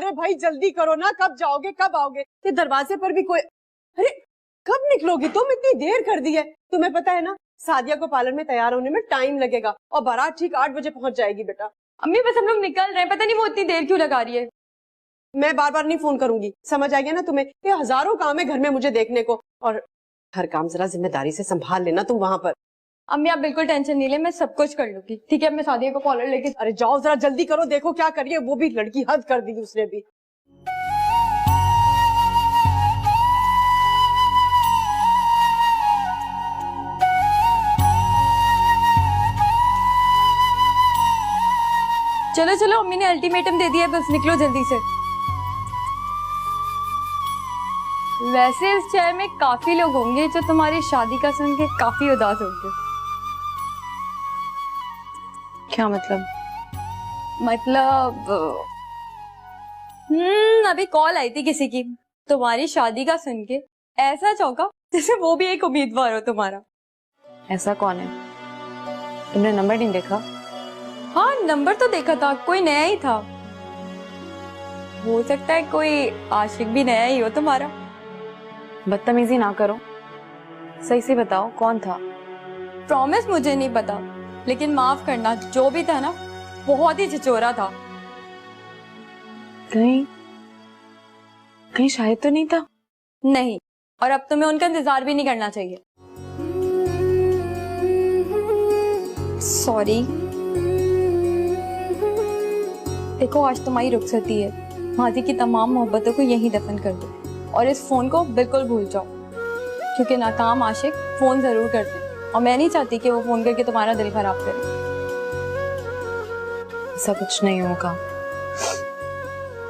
अरे भाई जल्दी करो ना, कब जाओगे कब आओगे? ये दरवाजे पर भी कोई, अरे कब निकलोगी तुम? इतनी देर कर दी है। तुम्हें पता है ना सादिया को पार्लर में तैयार होने में टाइम लगेगा और बारात ठीक 8 बजे पहुंच जाएगी बेटा। अम्मी बस हम लोग निकल रहे हैं, पता नहीं वो इतनी देर क्यों लगा रही है। मैं बार बार नहीं फोन करूंगी, समझ आ गया ना तुम्हें? ये हजारों काम है घर में मुझे देखने को, और हर काम जरा जिम्मेदारी से संभाल लेना तुम वहां पर। अम्मी आप बिल्कुल टेंशन नहीं ले, मैं सब कुछ कर लूंगी। ठीक है, मैं सादिया को पार्लर लेके। अरे जाओ जरा जल्दी करो, देखो क्या करिए, वो भी लड़की हद कर दी उसने भी। चलो चलो, अम्मी ने अल्टीमेटम दे दिया है, बस निकलो जल्दी से। वैसे इस शहर में काफी लोग होंगे जो तुम्हारी शादी का सुन के काफी उदास होंगे। क्या मतलब? अभी कॉल आई थी किसी की तुम्हारी शादी का सुन के, ऐसा चौंका जैसे वो भी एक उम्मीदवार हो तुम्हारा। ऐसा कौन है? तुमने नंबर नहीं देखा? हाँ नंबर तो देखा था, कोई नया ही था। हो सकता है कोई आशिक भी नया ही हो तुम्हारा। बदतमीजी ना करो, सही से बताओ कौन था? प्रॉमिस मुझे नहीं पता, लेकिन माफ करना, जो भी था ना बहुत ही छिचोरा था। कहीं कहीं शायद तो नहीं था? नहीं, और अब तुम्हें उनका इंतजार भी नहीं करना चाहिए। सॉरी। देखो आज तुम्हारी रुखसती है, माजी की तमाम मोहब्बतों को यहीं दफन कर दो और इस फोन को बिल्कुल भूल जाओ, क्योंकि नाकाम आशिक फोन जरूर करते हैं और मैं नहीं चाहती कि वो फोन करके तुम्हारा दिल खराब करे। ऐसा कुछ नहीं होगा।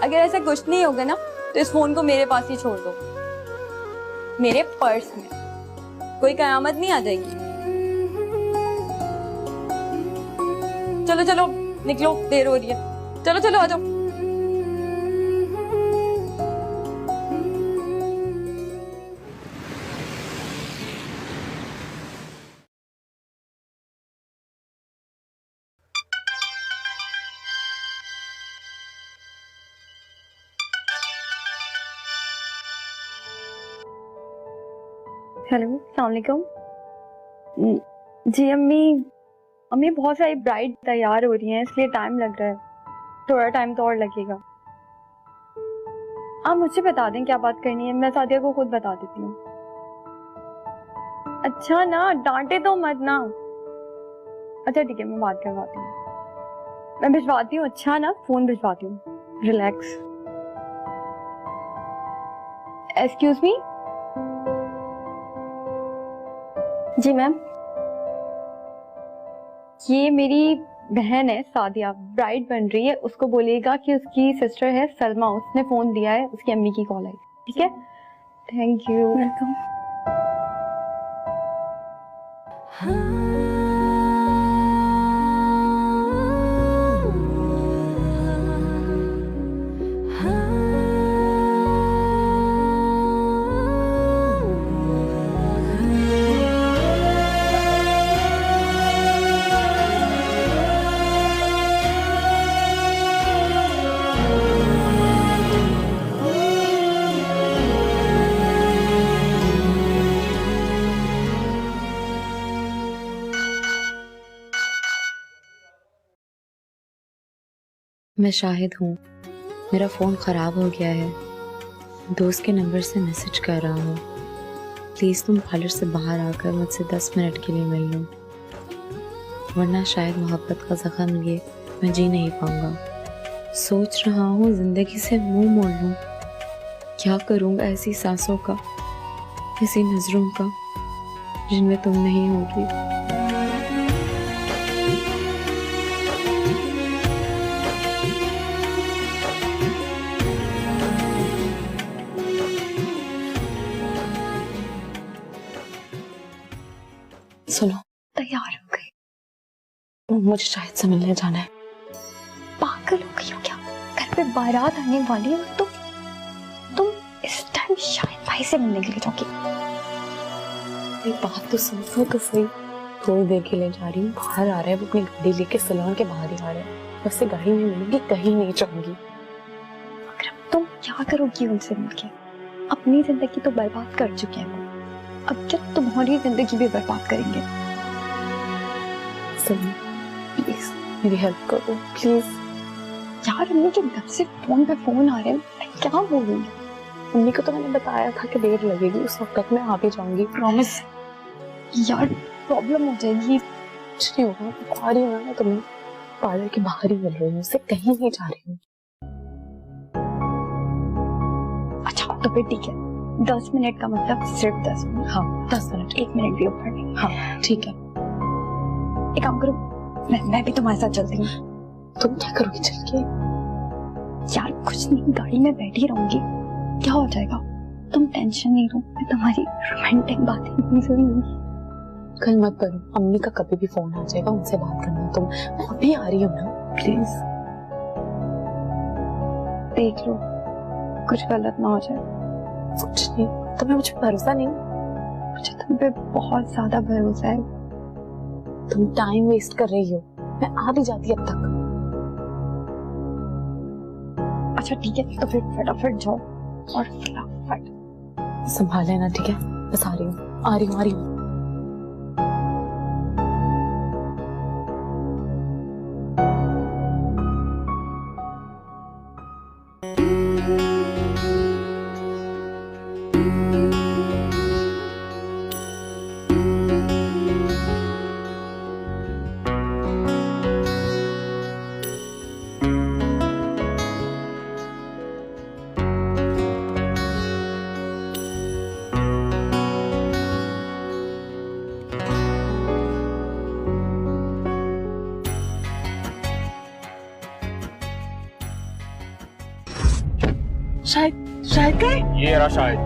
अगर ऐसा कुछ नहीं होगा ना तो इस फोन को मेरे पास ही छोड़ दो, मेरे पर्स में। कोई कयामत नहीं आ जाएगी। चलो चलो निकलो, देर हो रही है। चलो चलो आ जाओ। हेलो, अस्सलाम वालेकुम। जी अम्मी बहुत सारी ब्राइड तैयार हो रही हैं, इसलिए टाइम लग रहा है। थोड़ा टाइम तो और लगेगा। आप मुझे बता दें क्या बात करनी है, मैं सादिया को खुद बता देती हूँ। अच्छा ना, डांटे तो मत ना। अच्छा ठीक है, मैं बात करवाती हूँ, मैं भिजवाती हूँ। अच्छा ना, फोन भिजवाती हूँ, रिलैक्स। Excuse me. जी मैम। ये मेरी बहन है सादिया, ब्राइड बन रही है। उसको बोलिएगा कि उसकी सिस्टर है सलमा, उसने फोन दिया है, उसकी अम्मी की कॉल आई। ठीक है, थैंक यू। वेलकम। मैं शाहिद हूँ, मेरा फ़ोन ख़राब हो गया है। दोस्त के नंबर से मैसेज कर रहा हूँ, प्लीज़ तुम पार्लर से बाहर आकर मुझसे 10 मिनट के लिए मिल लो, वरना शायद मोहब्बत का ज़ख्म लिए मैं जी नहीं पाऊँगा। सोच रहा हूँ ज़िंदगी से मुंह मोड़ लूँ। क्या करूँगा ऐसी सांसों का, ऐसी नज़रों का जिनमें तुम नहीं होगी। सुनो, तैयार हो गई? मुझे शायद से मिलने जाना है। पागल हो गई हो क्या? घर पे बारात आने वाली है तो तुम इस टाइम शायद भाई से मिलने के लिए जाओगी? एक बात तो सुनो तो सही, थोड़ी देर के लिए जा रही हूँ, बाहर आ रहा है वो, अपनी गाड़ी लेके सलोन के बाहर ही आ रहा है। उससे गाड़ी नहीं मिलेगी, कहीं नहीं जाऊंगी। अगर क्या करोगी उनसे मिलके? अपनी जिंदगी तो बर्बाद कर चुके हैं वो, अब क्या तुम्हारी जिंदगी भी बर्बाद करेंगे? सही, प्लीज मेरी हेल्प करो प्लीज। यार अम्मी के घर से फोन पे फोन आ रहे हैं, मैं क्या बोलूंगी? मम्मी को तो मैंने बताया था कि देर लगेगी, उस वक्त तक मैं आ भी जाऊंगी, प्रॉमिस। यार प्रॉब्लम हो जाएगी। कुछ नहीं होगा, मैं आ रही हूँ ना, तो मैं पार्लर के बाहर ही मिल रही हूँ, उससे कहीं नहीं जा रही हूँ। अच्छा तो फिर ठीक है, 10 मिनट का मतलब सिर्फ 10 मिनट। हाँ 10 मिनट। 1 मिनट भी ऊपर नहीं। हाँ ठीक है। एक काम करो, मैं भी तुम्हारे साथ चलती हूँ। तुम क्या करोगी चल के? यार कुछ नहीं, गाड़ी में बैठी रहूंगी, क्या हो जाएगा? तुम टेंशन नहीं लो, मैं तुम्हारी रोमांटिक बातें नहीं सुनूंगी। कल मत करो, अम्मी का कभी भी फोन आ जाएगा, उनसे बात करना तुम। मैं अभी आ रही हूँ ना, प्लीज। देख लो कुछ गलत ना हो जाए। कुछ नहीं, तुम्हें मुझ पर भरोसा नहीं? मुझे तुम पे बहुत ज्यादा भरोसा है। तुम टाइम वेस्ट कर रही हो, मैं आ भी जाती अब तक। अच्छा ठीक है, तो फिर फटाफट जाओ और फटाफट संभाल लेना, ठीक है? बस आ रही हूँ, आ रही हूँ, आ रही हूँ। शायद ये रहा शायद।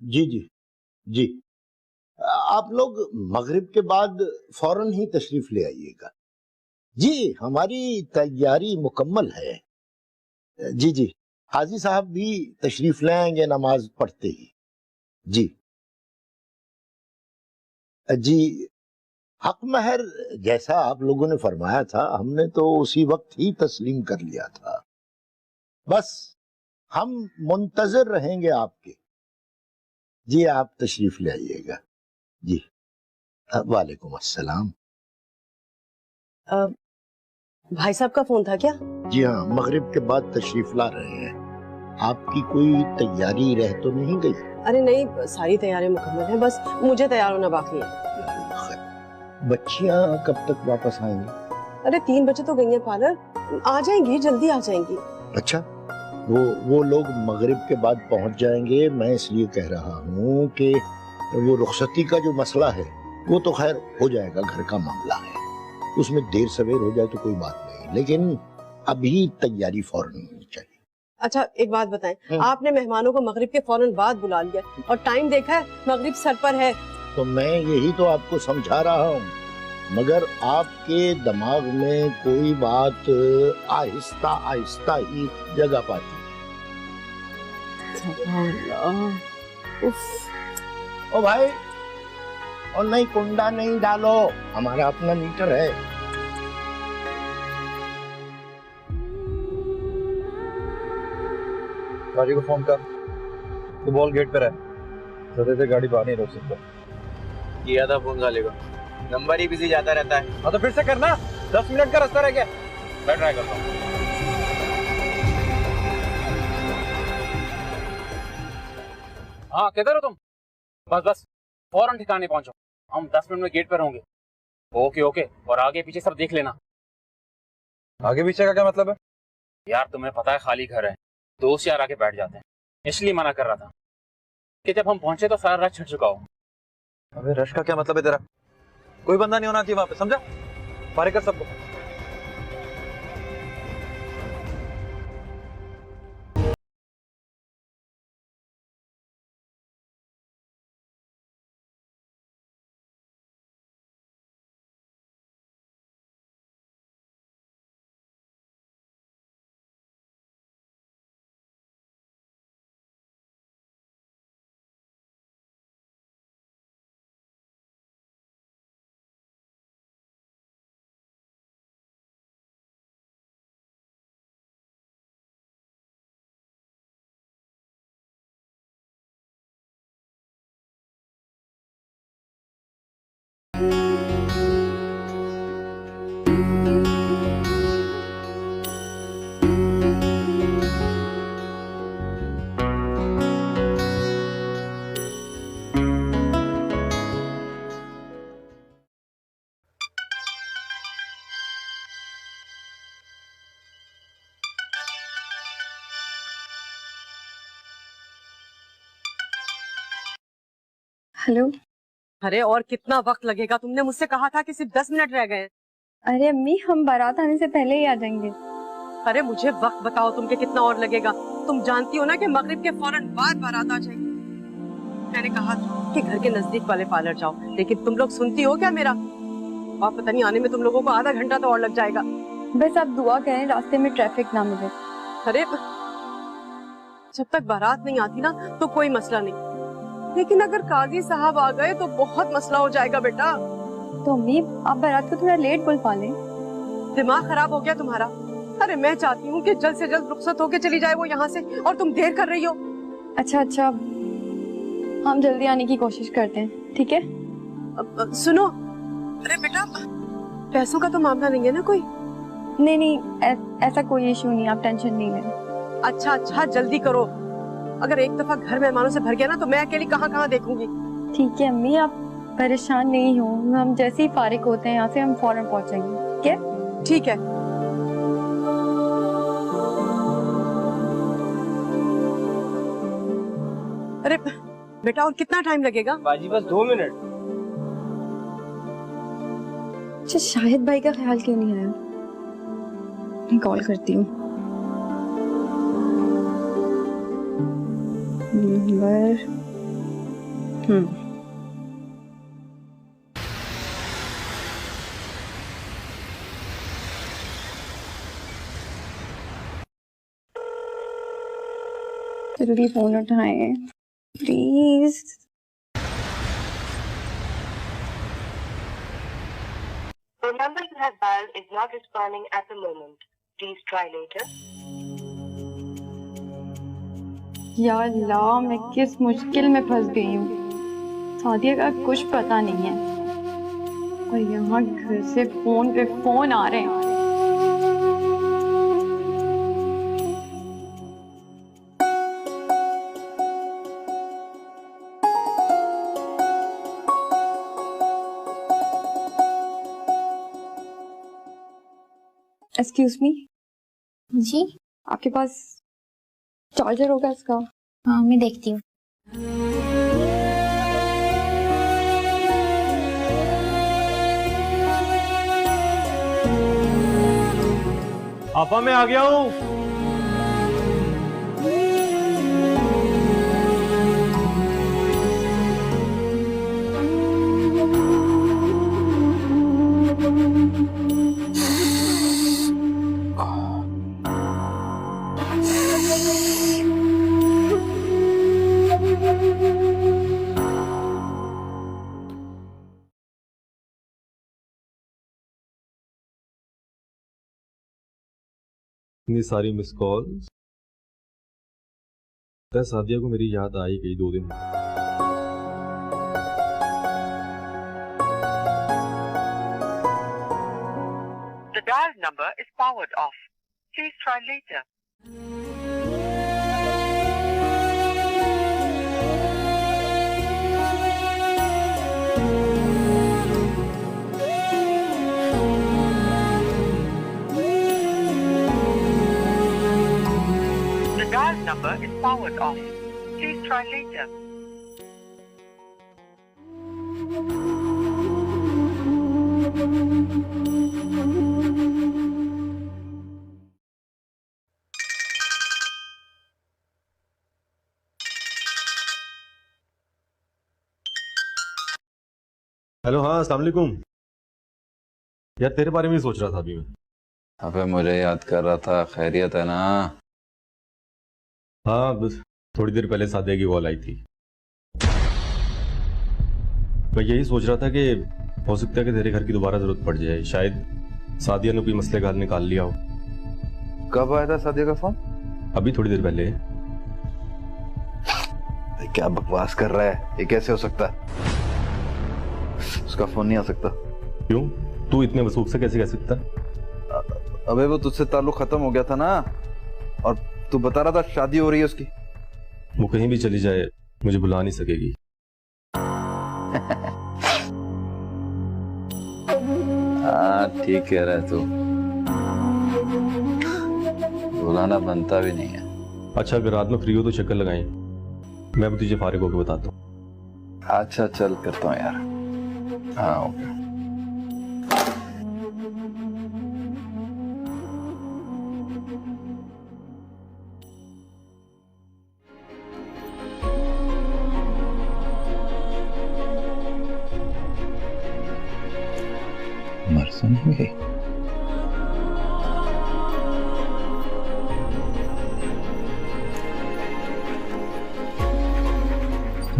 जी जी जी। आप लोग मगरिब के बाद फौरन ही तशरीफ ले आइएगा। जी हमारी तैयारी मुकम्मल है। जी जी, हाजी साहब भी तशरीफ ले आएंगे नमाज पढ़ते ही। जी जी, हक महर जैसा आप लोगों ने फरमाया था, हमने तो उसी वक्त ही तस्लीम कर लिया था। बस हम मुंतजर रहेंगे आपके। जी आप तशरीफ ले आइएगा। जी वालेकुम अस्सलाम। भाई साहब का फोन था क्या? जी हाँ, मगरिब के बाद तशरीफ ला रहे हैं। आपकी कोई तैयारी रह तो नहीं गई? अरे नहीं, सारी तैयारी मुकम्मल है, बस मुझे तैयार होना बाकी है। बच्चियां कब तक वापस आएंगी? अरे 3 बजे तो गई हैं पार्लर, आ जाएंगी, जल्दी आ जाएंगी। अच्छा, वो लोग मगरिब के बाद पहुंच जाएंगे। मैं इसलिए कह रहा हूँ कि वो रुखसती का जो मसला है वो तो खैर हो जाएगा, घर का मामला है, उसमें देर सवेर हो जाए तो कोई बात नहीं, लेकिन अभी तैयारी फौरन होनी चाहिए। अच्छा एक बात बताएं, आपने मेहमानों को मगरिब के फौरन बाद बुला लिया और टाइम देखा है, मगरिब सर पर है। तो मैं यही तो आपको समझा रहा हूँ, मगर आपके दिमाग में कोई बात आहिस्ता आहिस्ता ही जगह पाती है। ओ भाई, और नहीं कुंडा नहीं डालो, हमारा अपना मीटर है। राजी को फोन कर, तो बोल गेट पे रहे, सदे से गाड़ी बाहर नहीं रोक सकता। किया था फोन साले को, नंबर ही बिजी जाता रहता है। हाँ तो फिर से करना, 10 मिनट का रास्ता रह गया। मैं ट्राई करता हूँ। हाँ किधर हो तुम? बस फौरन ठिकाने पहुंचो, हम 10 मिनट में गेट पर होंगे। ओके ओके, और आगे पीछे सब देख लेना। आगे पीछे का क्या मतलब है? यार तुम्हें पता है खाली घर है, दोस्त यार आके बैठ जाते हैं, इसलिए मना कर रहा था कि जब हम पहुंचे तो सारा रश छिड़ चुका हो। अबे रश का क्या मतलब है तेरा? कोई बंदा नहीं होना चाहिए वहां पे, समझा? फारिग कर सबको। हेलो। अरे और कितना वक्त लगेगा? तुमने मुझसे कहा था कि सिर्फ 10 मिनट रह गए हैं। अरे अम्मी, हम बारात आने से पहले ही आ जाएंगे। अरे मुझे वक्त बताओ तुम कि कितना और लगेगा। तुम जानती हो ना कि मगरिब के फौरन बाद बारात आ जाएगी। मैंने कहा था कि घर के नजदीक वाले पार्लर जाओ, लेकिन तुम लोग सुनती हो क्या मेरा? और पता नहीं आने में तुम लोगों को आधा घंटा तो और लग जाएगा। बस आप दुआ करें रास्ते में ट्रैफिक ना मिले। अरे जब तक बारात नहीं आती ना तो कोई मसला नहीं, लेकिन अगर काजी साहब आ गए तो बहुत मसला हो जाएगा बेटा। तो अम्मी, आप बारात को थोड़ा लेट बुलवा लें। दिमाग खराब हो गया तुम्हारा? अरे मैं चाहती हूँ कि जल्द से जल्द रुखसत होके चली जाए वो यहाँ से, और तुम देर कर रही हो। अच्छा अच्छा, हम जल्दी आने की कोशिश करते हैं, ठीक है? सुनो, अरे बेटा पैसों का तो मामला नहीं है ना कोई? नहीं नहीं, ऐसा कोई इशू नहीं, आप टेंशन नहीं लें। अच्छा अच्छा, जल्दी करो। अगर एक दफा घर मेहमानों से भर गया ना तो मैं अकेली कहाँ कहाँ देखूंगी। ठीक है अम्मी, आप परेशान नहीं हो। हम जैसे ही फारिग होते हैं यहाँ से हम फौरन पहुँचेंगे, ठीक है? ठीक है। अरे बेटा और कितना टाइम लगेगा? बाजी बस 2 मिनट। अच्छा, शाहिद भाई का ख्याल क्यों नहीं आया? मैं कॉल करती हूँ। नंबर जल्दी फोन उठाएं please. The number you have dialed is not responding at the moment. Please try later. या अल्लाह, मैं किस मुश्किल में फंस गई हूँ। सादिया का कुछ पता नहीं है और यहाँ घर से फोन पे फोन आ रहे हैं। एक्सक्यूज मी जी। आपके पास चार्जर होगा इसका? हाँ, मैं देखती हूँ। आपा मैं आ गया हूँ। इतनी सारी मिस कॉल्स। सादिया को मेरी याद आई गई 2 दिन। The dialed number is powered off. Please try later. The dialed number is powered off. Please try later. Hello, हाँ अस्सलाम वालेकुम। यार तेरे बारे में ही सोच रहा था अभी मैं। अबे मुझे याद कर रहा था, खैरियत है ना? हाँ, बस थोड़ी देर पहले सादिया की कॉल आई थी। मैं यही सोच रहा था कि हो सकता है कि तेरे घर की दोबारा जरूरत पड़ जाए। शायद सादिया ने कोई मसले का हल निकाल लिया हो। कब आया था सादिया का फोन? अभी थोड़ी देर पहले। क्या बकवास कर रहा है? ये कैसे हो सकता है? उसका फोन नहीं आ सकता। क्यों? तू इतने वसूख से कैसे कह सकता? अबे वो तुझसे ताल्लुक खत्म हो गया था ना, और तू बता रहा था शादी हो रही है उसकी। वो कहीं भी चली जाए मुझे बुला नहीं सकेगी। हाँ ठीक कह रहा है तू, बुलाना बनता भी नहीं है। अच्छा, अगर रात में फ्री हो तो चक्कर लगाएं, मैं भी तुझे फारिग होकर बताता हूँ। अच्छा चल करता हूँ यार। हाँ ओके। मर नहीं गई?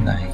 नहीं।